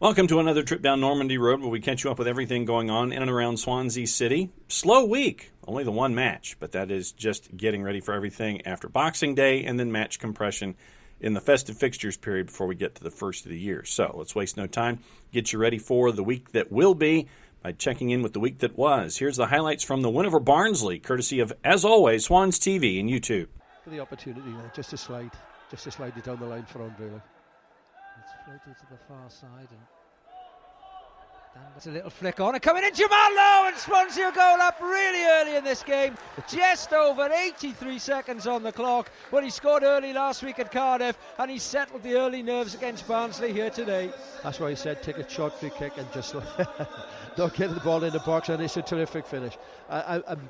Welcome to another trip down Normandy Road where we catch you up with everything going on in and around Swansea City. Slow week, only the one match, but that is just getting ready for everything after Boxing Day and then match compression in the festive fixtures period before we get to the first of the year. So let's waste no time, get you ready for the week that will be by checking in with the week that was. Here's the highlights from the win over Barnsley, courtesy of, as always, Swans TV and YouTube. For the opportunity, just to slide it down the line for Andre. It's floated to the far side and that's a little flick on and coming in Jamal Lowe, and Swansea goal up really early in this game, just over 83 seconds on the clock. Well, he scored early last week at Cardiff and he settled the early nerves against Barnsley here today. That's why he said take a short free kick and just not get the ball in the box, and it's a terrific finish. I'm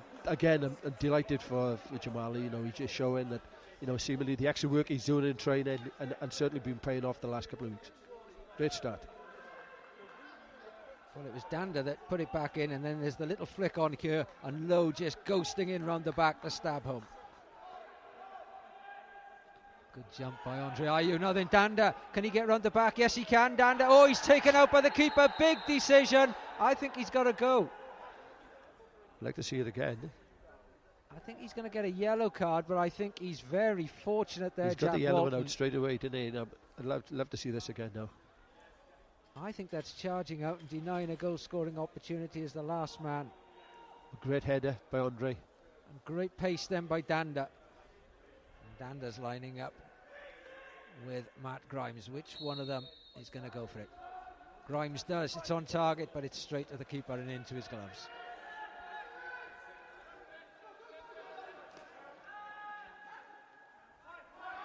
delighted for Jamal. You know, he's just showing that, you know, seemingly the extra work he's doing in training and certainly been paying off the last couple of weeks. Great start. Well, it was Danda that put it back in, and then there's the little flick on here, and Lowe just ghosting in round the back to stab home. Good jump by Andre Ayew. Now then Danda, can he get round the back? Yes, he can, Danda. Oh, he's taken out by the keeper. Big decision. I think he's got to go. I'd like to see it again. I think he's going to get a yellow card, but I think he's very fortunate there. He's got the yellow one out straight away, didn't he? I'd love to see this again now. I think that's charging out and denying a goal-scoring opportunity as the last man. A great header by Andre. And great pace then by Danda. And Danda's lining up with Matt Grimes. Which one of them is going to go for it? Grimes does. It's on target, but it's straight to the keeper and into his gloves.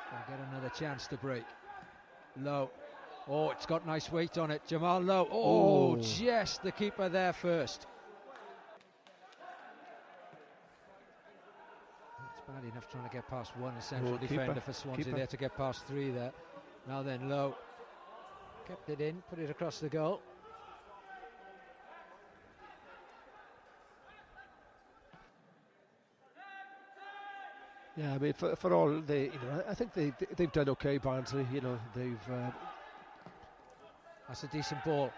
They'll get another chance to break. Low. Oh, it's got nice weight on it. Jamal Lowe. Oh, just the keeper there first. It's bad enough trying to get past one essential defender for Swansea there to get past three there. Now then, Lowe kept it in, put it across the goal. Yeah, I mean, for all they, I think they've done okay, Barnsley. They've. That's a decent ball.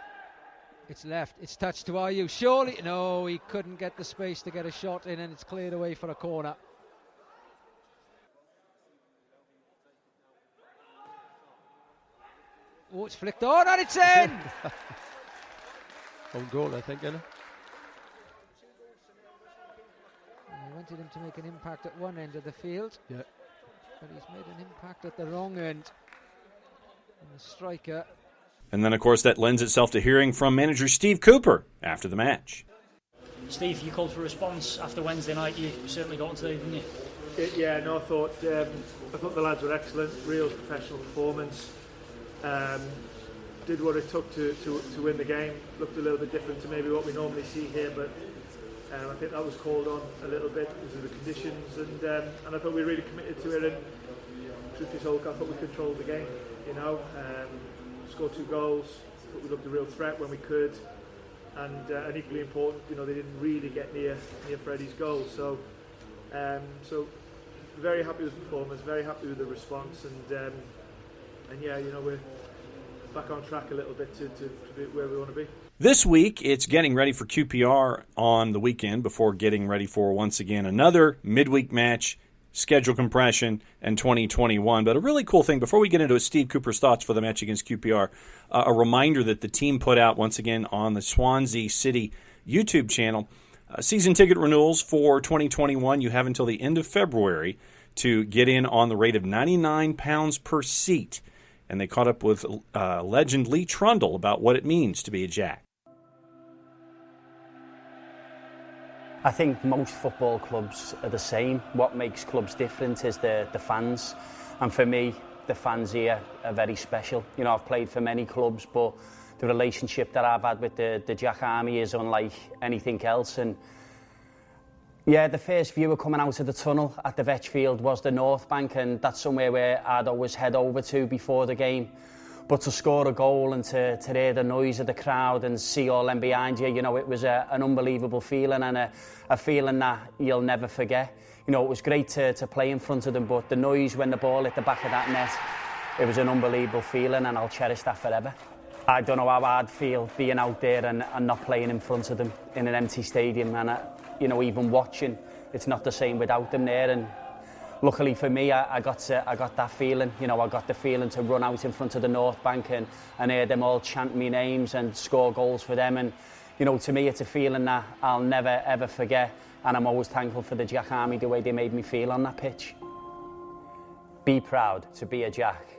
It's left. It's touched to Ayew. Surely, no, he couldn't get the space to get a shot in, and it's cleared away for a corner. Oh, it's flicked on, and it's in. Own goal, I think, isn't it? They wanted him to make an impact at one end of the field. Yeah. But he's made an impact at the wrong end. And the striker. And then, of course, that lends itself to hearing from manager Steve Cooper after the match. Steve, you called for a response after Wednesday night. You certainly got on today, didn't you? I thought the lads were excellent. Real professional performance. Did what it took to win the game. Looked a little bit different to maybe what we normally see here, but I think that was called on a little bit because of the conditions, and I thought we were really committed to it. And truth be told, I thought we controlled the game. Scored 2 goals. Thought we looked a real threat when we could, and equally important, they didn't really get near Freddie's goal. So very happy with the performance, very happy with the response, and we're back on track a little bit to be where we want to be. This week, it's getting ready for QPR on the weekend before getting ready for, once again, another midweek match, schedule compression, and 2021. But a really cool thing, before we get into Steve Cooper's thoughts for the match against QPR, a reminder that the team put out, once again, on the Swansea City YouTube channel, season ticket renewals for 2021. You have until the end of February to get in on the rate of £99 per seat. And they caught up with legend Lee Trundle about what it means to be a Jack. I think most football clubs are the same. What makes clubs different is the fans. And for me, the fans here are very special. I've played for many clubs, but the relationship that I've had with the Jack Army is unlike anything else. And yeah, the first viewer coming out of the tunnel at the Vetch Field was the North Bank, and that's somewhere where I'd always head over to before the game. But to score a goal and to hear the noise of the crowd and see all them behind you, it was an unbelievable feeling, and a feeling that you'll never forget. It was great to play in front of them, but the noise when the ball hit the back of that net, it was an unbelievable feeling, and I'll cherish that forever. I don't know how I'd feel being out there and not playing in front of them in an empty stadium, and even watching, it's not the same without them there. And luckily for me, I got that feeling. I got the feeling to run out in front of the North Bank and hear them all chant me names and score goals for them. And to me, it's a feeling that I'll never ever forget. And I'm always thankful for the Jack Army, the way they made me feel on that pitch. Be proud to be a Jack.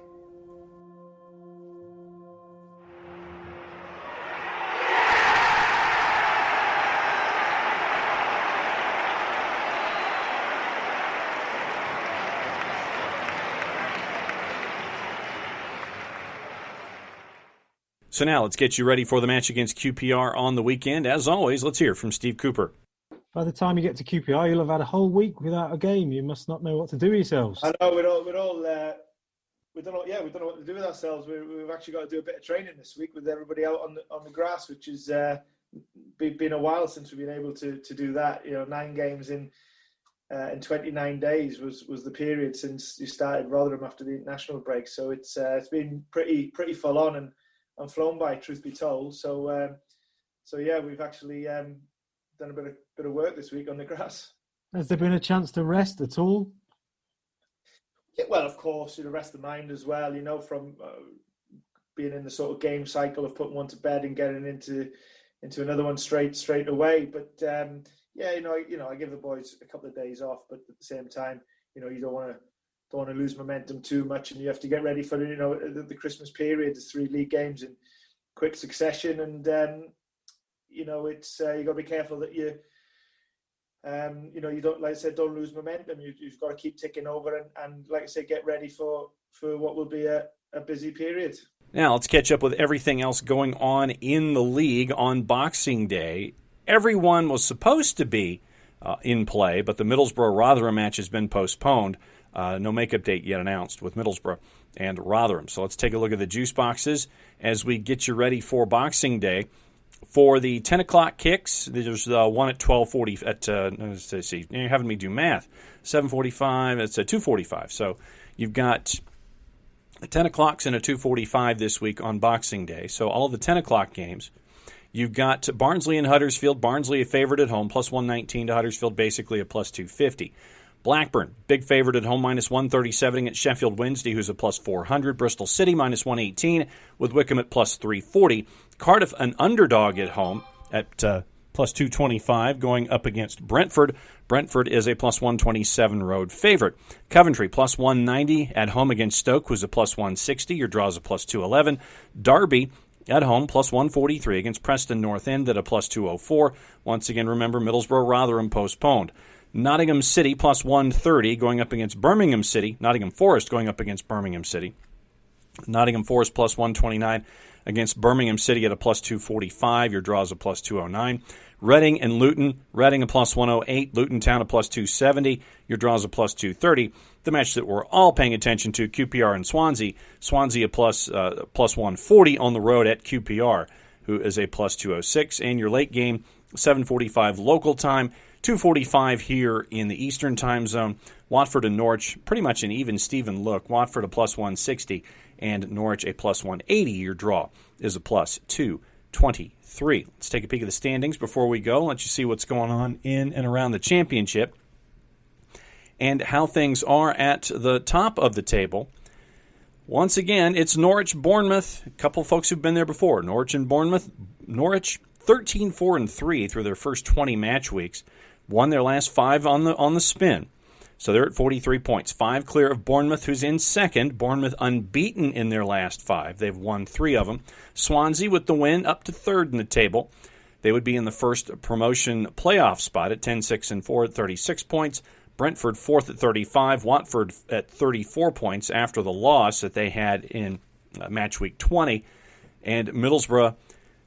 So now let's get you ready for the match against QPR on the weekend. As always, let's hear from Steve Cooper. By the time you get to QPR, you'll have had a whole week without a game. You must not know what to do with yourselves. I know we don't know what to do with ourselves. We've actually got to do a bit of training this week with everybody out on the grass, which has been a while since we've been able to do that. 9 games in 29 days was the period since you started Rotherham after the international break. So it's been pretty full on and flown by, truth be told. So yeah, we've actually done a bit of work this week on the grass. Has there been a chance to rest at all? Yeah, well, of course, rest the mind as well. From being in the sort of game cycle of putting one to bed and getting into another one straight away. But yeah, I give the boys a couple of days off, but at the same time, you don't want to lose momentum too much, and you have to get ready for the Christmas period. There's 3 league games in quick succession, and it's you got to be careful that you don't, like I said, don't lose momentum. You've got to keep ticking over and like I said, get ready for what will be a busy period. Now let's catch up with everything else going on in the league on Boxing Day. Everyone was supposed to be in play, but the Middlesbrough-Rotherham match has been postponed. No makeup date yet announced with Middlesbrough and Rotherham. So let's take a look at the juice boxes as we get you ready for Boxing Day. For the 10 o'clock kicks, there's one at 12:40. Let's see, you're having me do math. 7:45. It's a 2:45. So you've got 10 o'clocks and a 2:45 this week on Boxing Day. So all of the 10 o'clock games. You've got Barnsley and Huddersfield. Barnsley a favorite at home, plus 119 to Huddersfield, basically a plus 250. Blackburn, big favorite at home, minus 137 against Sheffield Wednesday, who's a plus 400. Bristol City, minus 118, with Wickham at plus 340. Cardiff, an underdog at home at plus 225, going up against Brentford. Brentford is a plus 127 road favorite. Coventry, plus 190 at home against Stoke, who's a plus 160. Your draw's a plus 211. Derby, at home, plus 143 against Preston North End at a plus 204. Once again, remember, Middlesbrough-Rotherham postponed. Nottingham City plus 130 going up against Birmingham City. Nottingham Forest going up against Birmingham City. Nottingham Forest plus 129 against Birmingham City at a plus 245. Your draw is a plus 209. Reading and Luton. Reading a plus 108. Luton Town a plus 270. Your draw is a plus 230. The match that we're all paying attention to, QPR and Swansea. Swansea a plus 140 on the road at QPR, who is a plus 206. And your late game, 7:45 local time. 2:45 here in the Eastern time zone. Watford and Norwich, pretty much an even Steven look. Watford a plus 160 and Norwich a plus 180. Your draw is a plus 223. Let's take a peek at the standings before we go. Let you see what's going on in and around the championship and how things are at the top of the table. Once again, it's Norwich-Bournemouth. A couple of folks who've been there before. Norwich and Bournemouth. Norwich 13-4-3 through their first 20 match weeks. Won their last 5 on the spin. So they're at 43 points. 5 clear of Bournemouth, who's in second. Bournemouth unbeaten in their last 5. They've won 3 of them. Swansea with the win up to third in the table. They would be in the first promotion playoff spot at 10-6-4 at 36 points. Brentford fourth at 35. Watford at 34 points after the loss that they had in match week 20. And Middlesbrough,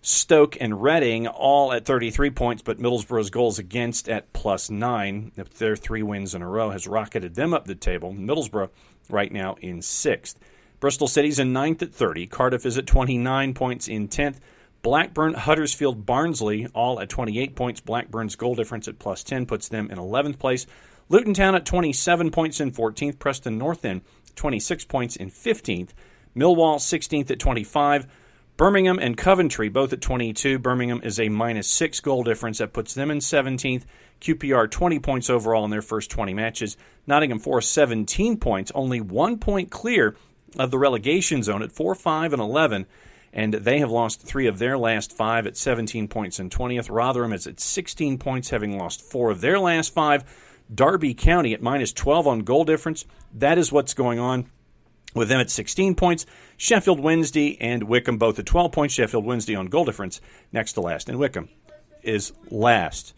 Stoke and Reading all at 33 points, but Middlesbrough's goals against at plus 9. Their 3 wins in a row has rocketed them up the table. Middlesbrough right now in 6th. Bristol City's in 9th at 30. Cardiff is at 29 points in 10th. Blackburn, Huddersfield, Barnsley all at 28 points. Blackburn's goal difference at plus 10 puts them in 11th place. Luton Town at 27 points in 14th. Preston North End 26 points in 15th. Millwall 16th at 25. Birmingham and Coventry, both at 22. Birmingham is a -6 goal difference. That puts them in 17th. QPR 20 points overall in their first 20 matches. Nottingham Forest 17 points, only 1 point clear of the relegation zone at 4, 5, and 11. And they have lost 3 of their last 5 at 17 points in 20th. Rotherham is at 16 points, having lost 4 of their last 5. Derby County at -12 on goal difference. That is what's going on with them at 16 points. Sheffield Wednesday and Wickham both at 12 points. Sheffield Wednesday on goal difference next to last. And Wickham is last.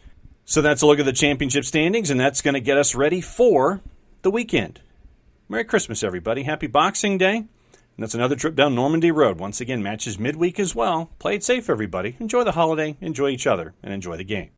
So that's a look at the championship standings, and that's going to get us ready for the weekend. Merry Christmas, everybody. Happy Boxing Day. And that's another trip down Normandy Road. Once again, matches midweek as well. Play it safe, everybody. Enjoy the holiday, enjoy each other, and enjoy the game.